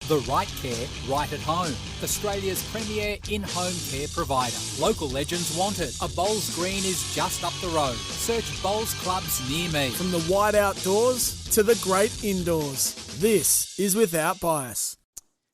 The right care, right at home. Australia's premier in-home care provider. Local legends want it. A Bowls Green is just up the road. Search Bowls clubs near me. From the wide outdoors to the great indoors, this is Without Bias.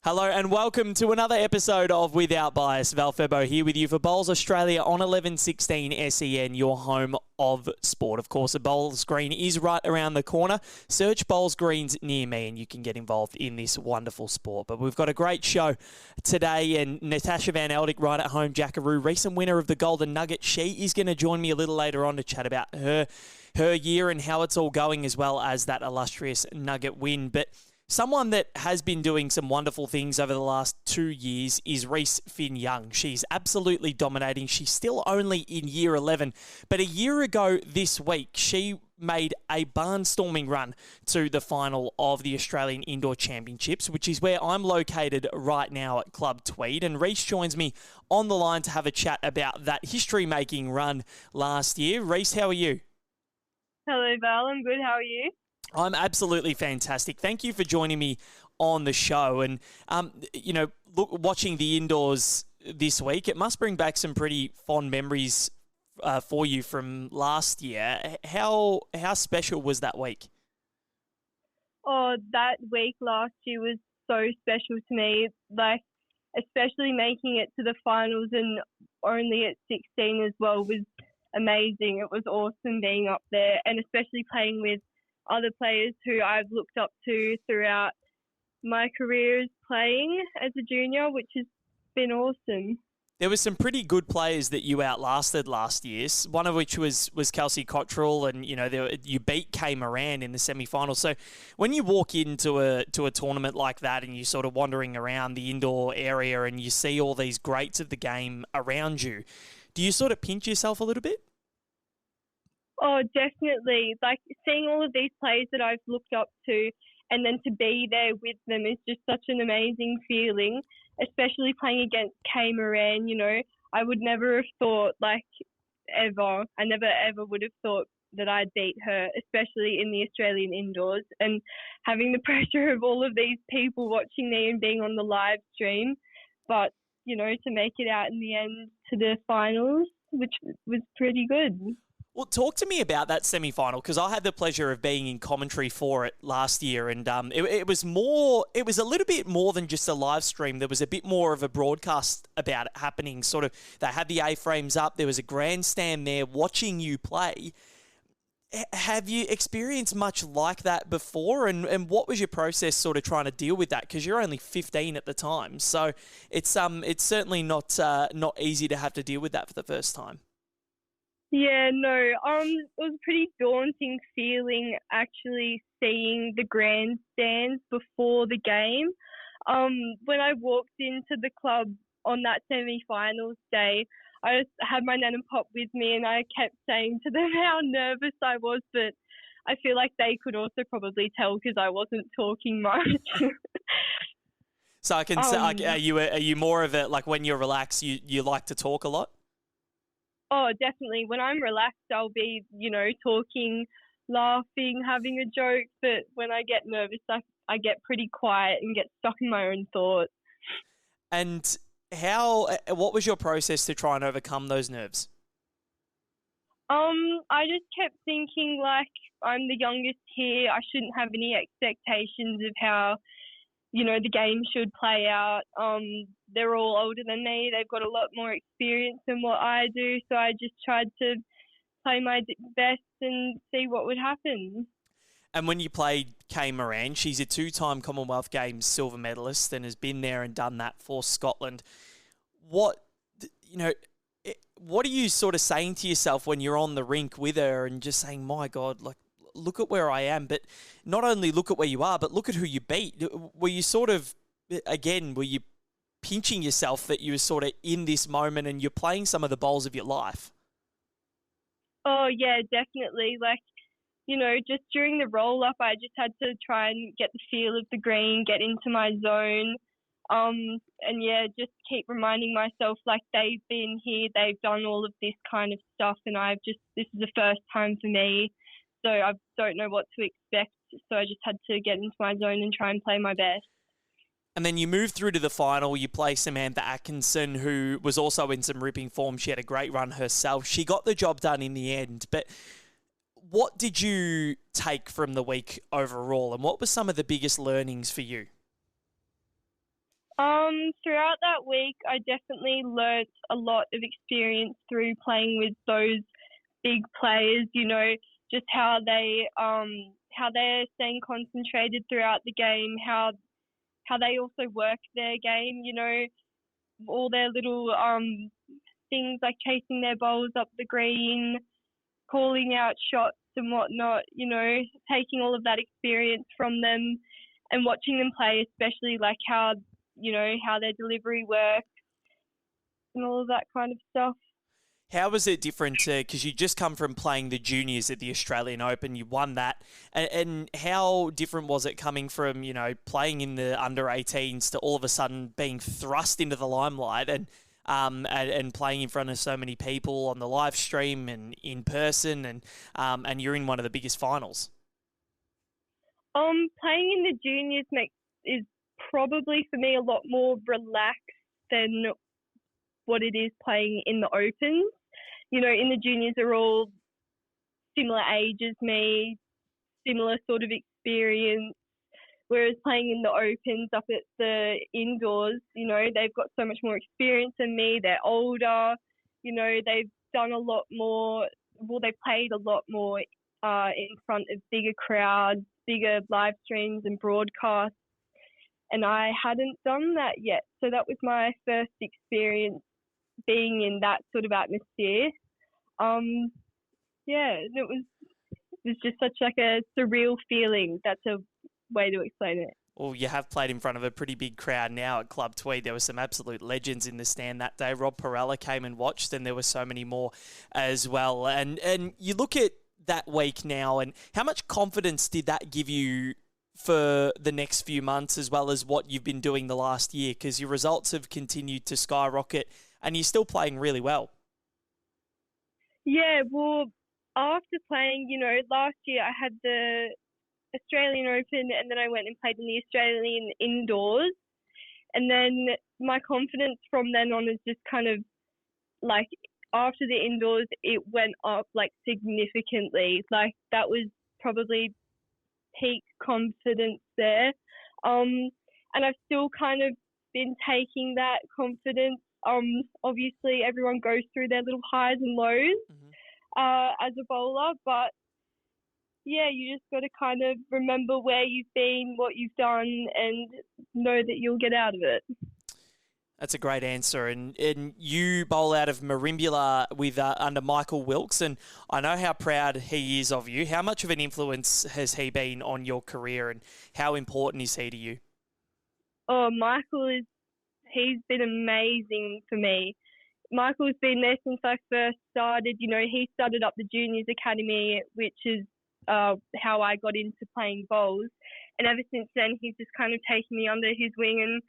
Hello and welcome to another episode of Without Bias. Febbo here with you for Bowls Australia on 1116 SEN, your home of sport. Of course, a Bowls Green is right around the corner. Search Bowls Greens near me and you can get involved in this wonderful sport. But we've got a great show today, and Natasha van Eldik, right at home, Jackaroo, recent winner of the Golden Nugget. She is going to join me a little later on to chat about her year and how it's all going, as well as that illustrious Nugget win. But someone that has been doing some wonderful things over the last 2 years is Reese Young. She's absolutely dominating. She's still only in year 11, but a year ago this week, she made a barnstorming run to the final of the Australian Indoor Championships, which is where I'm located right now at Club Tweed. And Reese joins me on the line to have a chat about that history-making run last year. Reese, how are you? Hello, Val. I'm good. How are you? I'm absolutely fantastic. Thank you for joining me on the show. And, watching the indoors this week, it must bring back some pretty fond memories for you from last year. How special was that week? Oh, that week last year was so special to me. Like, especially making it to the finals and only at 16 as well was amazing. It was awesome being up there, and especially playing with other players who I've looked up to throughout my career as playing as a junior, which has been awesome. There were some pretty good players that you outlasted last year, one of which was Kelsey Cottrell, and you beat Kay Moran in the semi-final. So when you walk into a tournament like that and you're sort of wandering around the indoor area and you see all these greats of the game around you, do you sort of pinch yourself a little bit? Oh, definitely. Like, seeing all of these players that I've looked up to and then to be there with them is just such an amazing feeling, especially playing against Kay Moran. I would never have thought, ever. I never, ever would have thought that I'd beat her, especially in the Australian indoors, and having the pressure of all of these people watching me and being on the live stream. But, to make it out in the end to the finals, which was pretty good. Well, talk to me about that semi-final, because I had the pleasure of being in commentary for it last year, and it was a little bit more than just a live stream. There was a bit more of a broadcast about it happening. Sort of, they had the A-frames up. There was a grandstand there watching you play. Have you experienced much like that before? And what was your process sort of trying to deal with that? Because you're only 15 at the time, so it's certainly not easy to have to deal with that for the first time. Yeah, no, it was a pretty daunting feeling actually seeing the grandstands before the game. When I walked into the club on that semi-finals day, I just had my nan and pop with me, and I kept saying to them how nervous I was, but I feel like they could also probably tell because I wasn't talking much. So I can say, are you more of a, like, when you're relaxed, you like to talk a lot? Oh, definitely. When I'm relaxed, I'll be, talking, laughing, having a joke. But when I get nervous, I get pretty quiet and get stuck in my own thoughts. And what was your process to try and overcome those nerves? I just kept thinking, I'm the youngest here. I shouldn't have any expectations of how, the game should play out. They're all older than me. They've got a lot more experience than what I do. So I just tried to play my best and see what would happen. And when you played Kay Moran, she's a two-time Commonwealth Games silver medalist and has been there and done that for Scotland. What are you sort of saying to yourself when you're on the rink with her and just saying, my God, look at where I am, but not only look at where you are, but look at who you beat? Were you pinching yourself that you were sort of in this moment and you're playing some of the bowls of your life? Oh, yeah, definitely. Just during the roll-up, I just had to try and get the feel of the green, get into my zone. Just keep reminding myself, they've been here, they've done all of this kind of stuff, and this is the first time for me. So I don't know what to expect. So I just had to get into my zone and try and play my best. And then you move through to the final. You play Samantha Atkinson, who was also in some ripping form. She had a great run herself. She got the job done in the end. But what did you take from the week overall, and what were some of the biggest learnings for you? Throughout that week, I definitely learnt a lot of experience through playing with those big players. You know, just how they're staying concentrated throughout the game, how they also work their game. You know, all their little things like chasing their bowls up the green, calling out shots and whatnot. You know, taking all of that experience from them and watching them play, especially like how their delivery works and all of that kind of stuff. How was it different? Because you just come from playing the juniors at the Australian Open, you won that, and how different was it coming from playing in the under 18s to all of a sudden being thrust into the limelight and playing in front of so many people on the live stream and in person, and you're in one of the biggest finals? Playing in the juniors is probably for me a lot more relaxed than what it is playing in the Opens. You know, in the juniors are all similar age as me, similar sort of experience, whereas playing in the Opens up at the indoors, they've got so much more experience than me. They're older, they've done a lot more. Well, they played a lot more in front of bigger crowds, bigger live streams and broadcasts, and I hadn't done that yet. So that was my first experience being in that sort of atmosphere. It was just such like a surreal feeling. That's a way to explain it. Well, you have played in front of a pretty big crowd now at Club Tweed. There were some absolute legends in the stand that day. Rob Perella came and watched, and there were so many more as well. And you look at that week now, and how much confidence did that give you for the next few months, as well as what you've been doing the last year? Because your results have continued to skyrocket, and you're still playing really well. Yeah, well, after playing, last year I had the Australian Open, and then I went and played in the Australian indoors. And then my confidence from then on is just kind of like, after the indoors, it went up like significantly. Like that was probably peak confidence there. And I've still kind of been taking that confidence. Obviously everyone goes through their little highs and lows as a bowler, but yeah, you just got to kind of remember where you've been, what you've done, and know that you'll get out of it. That's a great answer. And you bowl out of Merimbula with under Michael Wilkes, and I know how proud he is of you. How much of an influence has he been on your career, and how important is he to you? Oh, he's been amazing for me. Michael's been there since I first started. He started up the Juniors Academy, which is how I got into playing bowls. And ever since then, he's just kind of taken me under his wing and,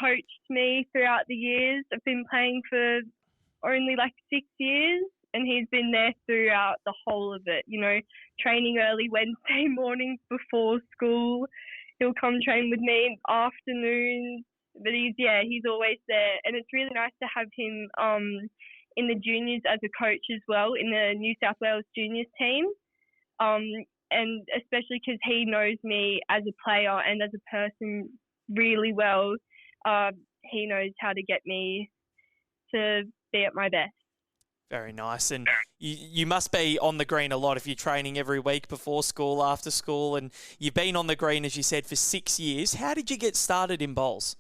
coached me throughout the years. I've been playing for only like 6 years, and he's been there throughout the whole of it, training early Wednesday mornings before school. He'll come train with me in afternoons, but he's always there. And it's really nice to have him in the juniors as a coach as well, in the New South Wales juniors team. And especially because he knows me as a player and as a person really well. He knows how to get me to be at my best. Very nice. And you must be on the green a lot if you're training every week before school, after school, and you've been on the green, as you said, for 6 years. How did you get started in bowls?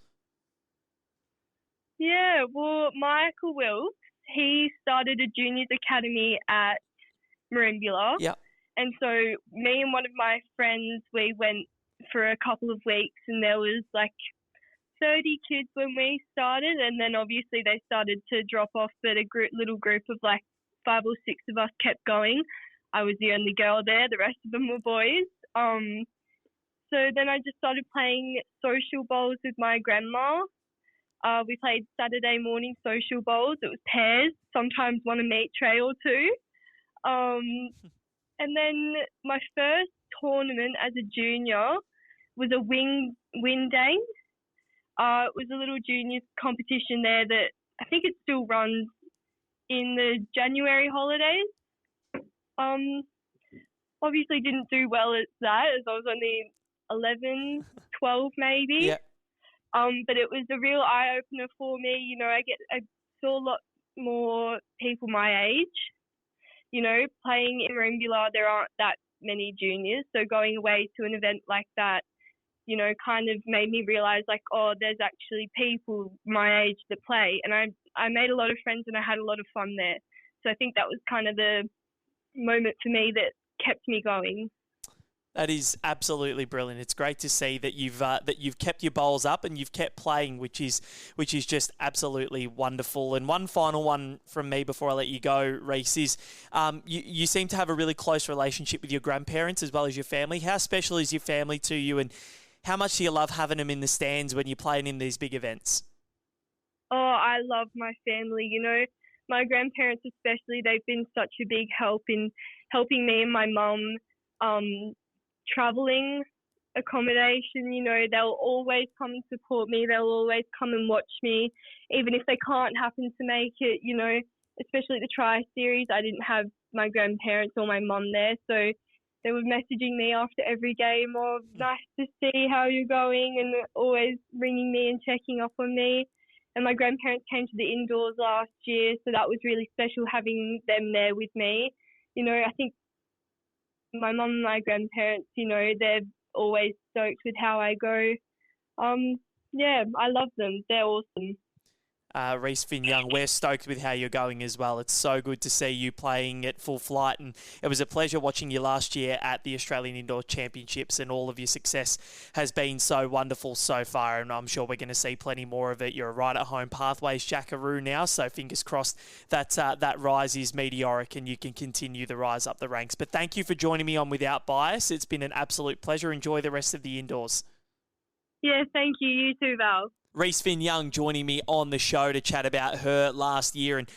Yeah, well, Michael Wilkes, he started a juniors academy at Merimbula. Yeah. And so me and one of my friends, we went for a couple of weeks, and there was like 30 kids when we started, and then obviously they started to drop off, but little group of like 5 or 6 of us kept going. I was the only girl there, the rest of them were boys. So then I just started playing social bowls with my grandma. We played Saturday morning social bowls. It was pairs, sometimes one a meat tray or two. And then my first tournament as a junior was a wing day, It was a little juniors competition there that I think it still runs in the January holidays. Obviously didn't do well at that as I was only 11, 12 maybe. Yeah. But it was a real eye-opener for me. You know, I saw a lot more people my age. You know, playing in Merimbula, there aren't that many juniors. So going away to an event like that, you know, kind of made me realise, like, oh, there's actually people my age that play. And I made a lot of friends and I had a lot of fun there. So I think that was kind of the moment for me that kept me going. That is absolutely brilliant. It's great to see that you've kept your bowls up and you've kept playing, which is just absolutely wonderful. And one final one from me before I let you go, Reese, is you seem to have a really close relationship with your grandparents as well as your family. How special is your family to you, and how much do you love having them in the stands when you're playing in these big events? Oh, I love my family. You know, my grandparents especially, they've been such a big help in helping me and my mum travelling, accommodation. You know, they'll always come and support me. They'll always come and watch me, even if they can't happen to make it, you know, especially the Tri-Series. I didn't have my grandparents or my mum there, so they were messaging me after every game, oh, nice to see how you're going, and always ringing me and checking up on me. And my grandparents came to the indoors last year, so that was really special having them there with me. You know, I think my mum and my grandparents, you know, they're always stoked with how I go. Yeah, I love them. They're awesome. Reese Finn-Young, we're stoked with how you're going as well. It's so good to see you playing at full flight, and it was a pleasure watching you last year at the Australian Indoor Championships, and all of your success has been so wonderful so far, and I'm sure we're going to see plenty more of it. You're a right-at-home pathways Jackaroo now, so fingers crossed that that rise is meteoric and you can continue the rise up the ranks. But thank you for joining me on Without Bias. It's been an absolute pleasure. Enjoy the rest of the indoors. Yeah, thank you. You too, Val. Reese Finn-Young joining me on the show to chat about her last year, and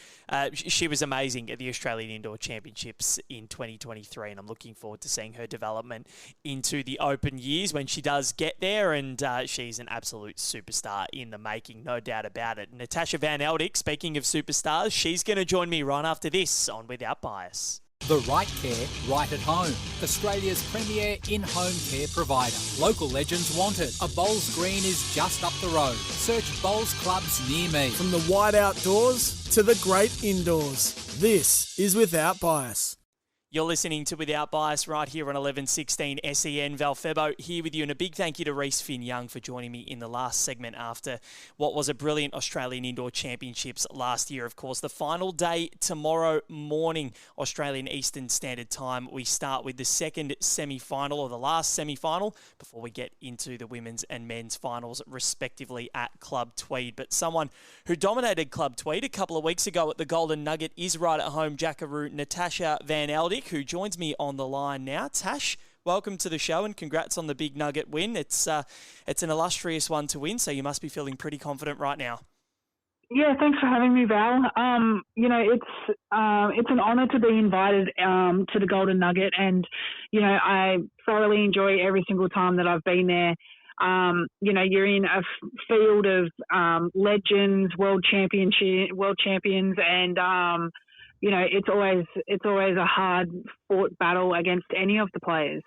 she was amazing at the Australian Indoor Championships in 2023, and I'm looking forward to seeing her development into the open years when she does get there, and she's an absolute superstar in the making, no doubt about it. Natasha van Eldik, speaking of superstars, she's going to join me right after this on Without Bias. The right care, right at home. Australia's premier in-home care provider. Local legends wanted. A bowls green is just up the road. Search bowls clubs near me. From the wide outdoors to the great indoors, this is Without Bias. You're listening to Without Bias right here on 1116 SEN. Val Febbo here with you, and a big thank you to Reese Finn-Young for joining me in the last segment after what was a brilliant Australian Indoor Championships last year. Of course, the final day tomorrow morning, Australian Eastern Standard Time. We start with the second semi-final, or the last semi-final, before we get into the women's and men's finals respectively at Club Tweed. But someone who dominated Club Tweed a couple of weeks ago at the Golden Nugget is right at home Jackaroo, Natasha van Eldik, who joins me on the line now. Tash, welcome to the show and congrats on the big Nugget win. It's an illustrious one to win, so you must be feeling pretty confident right now. Yeah, thanks for having me, Val. You know, it's an honour to be invited to the Golden Nugget, and you know, I thoroughly enjoy every single time that I've been there. You know, you're in a field of legends, world champions, and you know, it's always a hard fought battle against any of the players.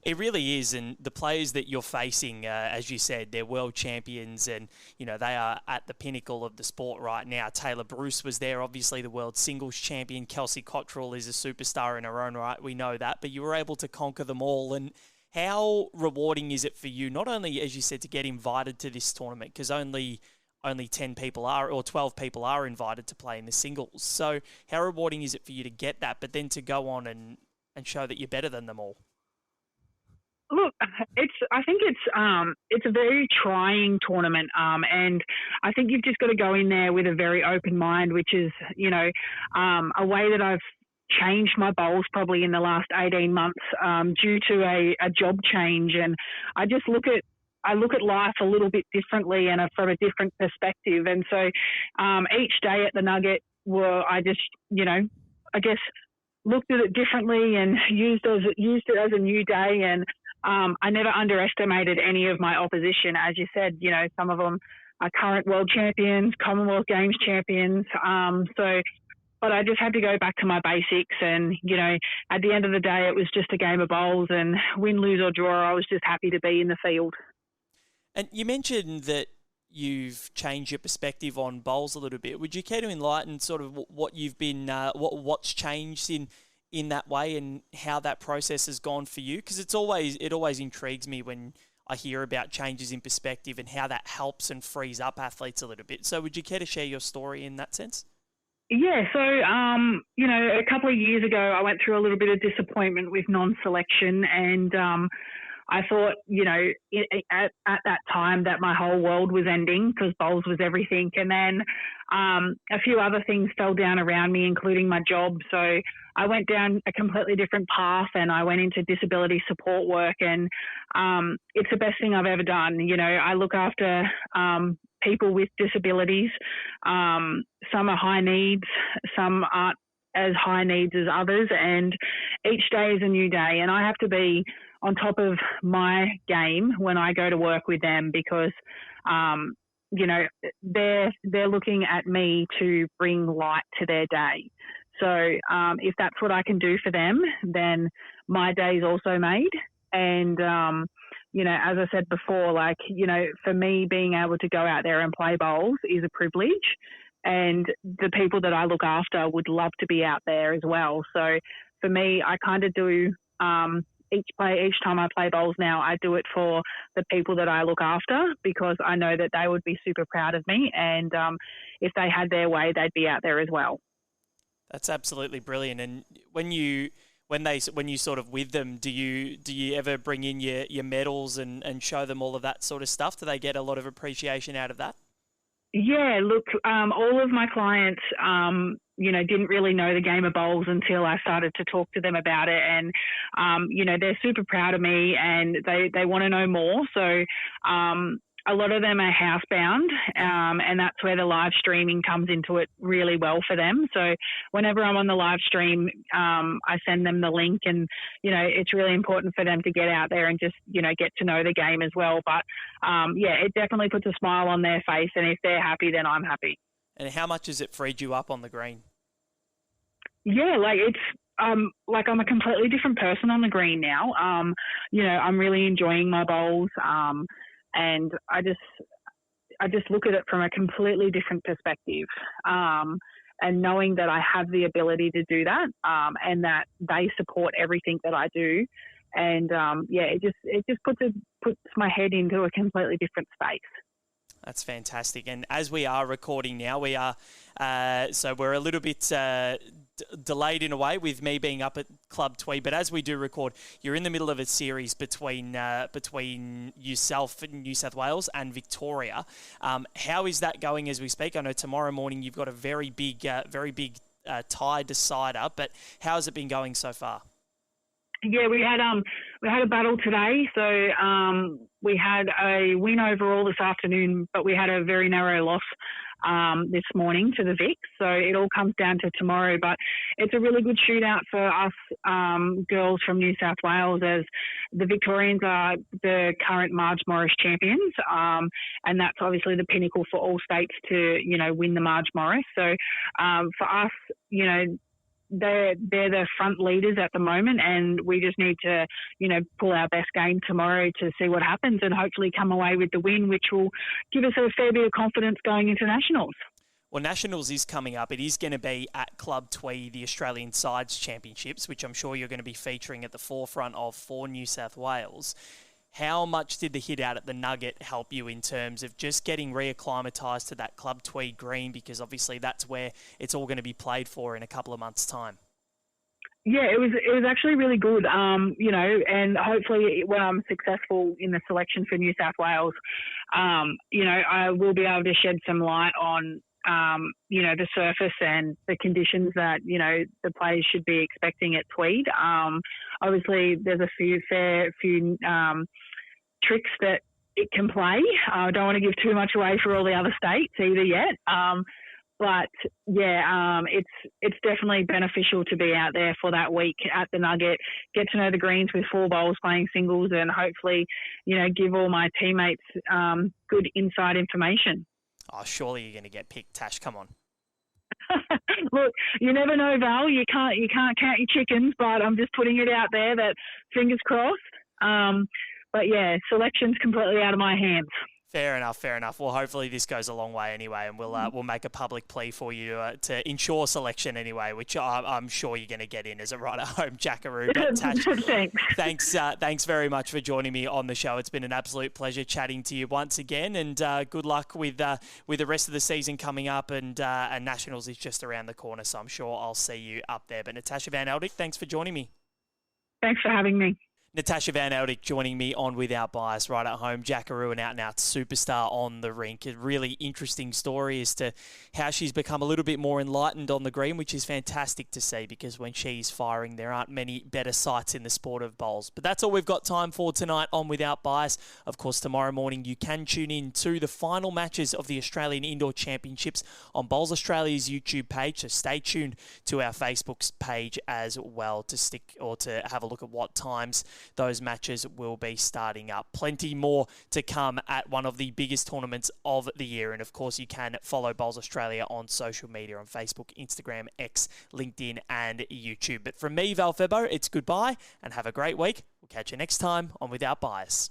It really is, and the players that you're facing, as you said, they're world champions, and you know they are at the pinnacle of the sport right now. Taylor Bruce was there, obviously the world singles champion. Kelsey Cottrell is a superstar in her own right, we know that, but you were able to conquer them all. And how rewarding is it for you, not only, as you said, to get invited to this tournament, because only 10 people are, or 12 people are invited to play in the singles. So how rewarding is it for you to get that, but then to go on and show that you're better than them all? Look, I think it's a very trying tournament, and I think you've just got to go in there with a very open mind, which is, you know, a way that I've changed my bowls probably in the last 18 months due to a job change, and I just look at life a little bit differently and from a different perspective. And so each day at the Nugget, I just, you know, I guess looked at it differently and used it as a new day. And I never underestimated any of my opposition. As you said, some of them are current world champions, Commonwealth Games champions. But I just had to go back to my basics, and at the end of the day, it was just a game of bowls, and win, lose or draw, I was just happy to be in the field. And you mentioned that you've changed your perspective on bowls a little bit. Would you care to enlighten sort of what you've been, what's changed in that way, and how that process has gone for you? Because it always intrigues me when I hear about changes in perspective and how that helps and frees up athletes a little bit. So would you care to share your story in that sense? Yeah, so, a couple of years ago, I went through a little bit of disappointment with non-selection, and I thought, at that time that my whole world was ending because bowls was everything. And then a few other things fell down around me, including my job. So I went down a completely different path, and I went into disability support work, and it's the best thing I've ever done. I look after people with disabilities. Some are high needs, some aren't as high needs as others, and each day is a new day, and I have to be on top of my game when I go to work with them, because they're looking at me to bring light to their day. So if that's what I can do for them, then my day's also made. And as I said before, for me, being able to go out there and play bowls is a privilege, and the people that I look after would love to be out there as well. So for me, I kind of do each time I play bowls now, I do it for the people that I look after, because I know that they would be super proud of me, and if they had their way, they'd be out there as well. That's absolutely brilliant. And when you sort of with them, do you ever bring in your medals and show them all of that sort of stuff? Do they get a lot of appreciation out of that? Yeah, look, all of my clients, didn't really know the game of bowls until I started to talk to them about it. And, they're super proud of me, and they want to know more. So a lot of them are housebound, and that's where the live streaming comes into it really well for them. So whenever I'm on the live stream, I send them the link, and, it's really important for them to get out there and just, get to know the game as well. But, it definitely puts a smile on their face, and if they're happy, then I'm happy. And how much has it freed you up on the green? Yeah, it's I'm a completely different person on the green now. I'm really enjoying my bowls, and I just look at it from a completely different perspective. And knowing that I have the ability to do that, and that they support everything that I do, and it just puts my head into a completely different space. That's fantastic. And as we are recording now, we are so we're a little bit delayed in a way with me being up at Club Tweed. But as we do record, you're in the middle of a series between yourself, New South Wales, and Victoria. How is that going as we speak? I know tomorrow morning you've got a very big tie decider. But how has it been going so far? Yeah, we had a battle today. So we had a win overall this afternoon, but we had a very narrow loss this morning to the Vic. So it all comes down to tomorrow. But it's a really good shootout for us girls from New South Wales, as the Victorians are the current Marge Morris champions, and that's obviously the pinnacle for all states to win the Marge Morris. So for us, they're the front leaders at the moment, and we just need to, pull our best game tomorrow to see what happens, and hopefully come away with the win, which will give us a fair bit of confidence going into Nationals. Well, Nationals is coming up. It is going to be at Club Tweed, the Australian Sides Championships, which I'm sure you're going to be featuring at the forefront of for New South Wales. How much did the hit out at the Nugget help you in terms of just getting reacclimatised to that Club Tweed green? Because obviously that's where it's all going to be played for in a couple of months' time. Yeah, it was actually really good, and hopefully when I'm successful in the selection for New South Wales, I will be able to shed some light on, the surface and the conditions that, the players should be expecting at Tweed. Obviously, there's a few tricks that it can play. I don't want to give too much away for all the other states either yet. But yeah, it's definitely beneficial to be out there for that week at the Nugget, get to know the greens with 4 bowls playing singles, and hopefully, give all my teammates good inside information. Oh, surely you're going to get picked, Tash. Come on. Look, you never know, Val. You can't count your chickens, but I'm just putting it out there that fingers crossed. But yeah, selection's completely out of my hands. Fair enough. Well, hopefully this goes a long way anyway, and we'll make a public plea for you to ensure selection anyway, which I'm sure you're going to get in as a right-at-home Jackaroo. But Thanks. Thanks very much for joining me on the show. It's been an absolute pleasure chatting to you once again, and good luck with the rest of the season coming up, and Nationals is just around the corner, so I'm sure I'll see you up there. But Natasha Van Eldik, thanks for joining me. Thanks for having me. Natasha Van Eldik joining me on Without Bias, right at home. Jackaroo, an out-and-out superstar on the rink. A really interesting story as to how she's become a little bit more enlightened on the green, which is fantastic to see, because when she's firing, there aren't many better sights in the sport of bowls. But that's all we've got time for tonight on Without Bias. Of course, tomorrow morning you can tune in to the final matches of the Australian Indoor Championships on Bowls Australia's YouTube page, so stay tuned to our Facebook page as well to have a look at what times those matches will be starting up. Plenty more to come at one of the biggest tournaments of the year. And of course, you can follow Bowls Australia on social media, on Facebook, Instagram, X, LinkedIn, and YouTube. But from me, Val Febbo, it's goodbye and have a great week. We'll catch you next time on Without Bias.